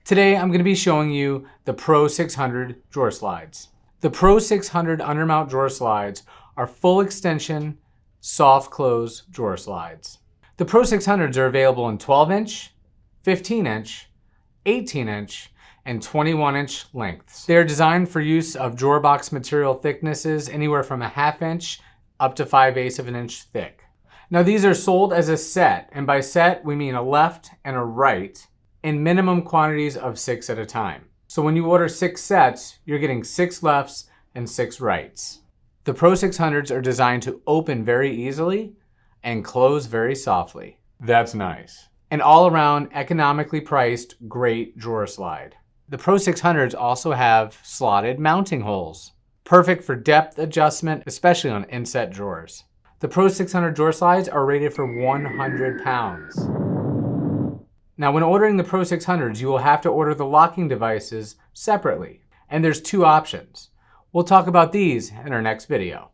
Today I'm going to be showing you the Pro 600 drawer slides. The Pro 600 undermount drawer slides are full extension, soft close drawer slides. The Pro 600s are available in 12-inch, 15-inch, 18-inch, and 21-inch lengths. They are designed for use of drawer box material thicknesses anywhere from a 1/2 inch up to 5/8 of an inch thick. Now these are sold as a set, and by set we mean a left and a right, in minimum quantities of 6 at a time. So when you order 6 sets, you're getting 6 lefts and 6 rights. The Pro 600s are designed to open very easily and close very softly. That's nice. An all-around economically priced great drawer slide. The Pro 600s also have slotted mounting holes, perfect for depth adjustment, especially on inset drawers. The Pro 600 drawer slides are rated for 100 pounds. Now, when ordering the Pro 600s, you will have to order the locking devices separately. And there's 2 options. We'll talk about these in our next video.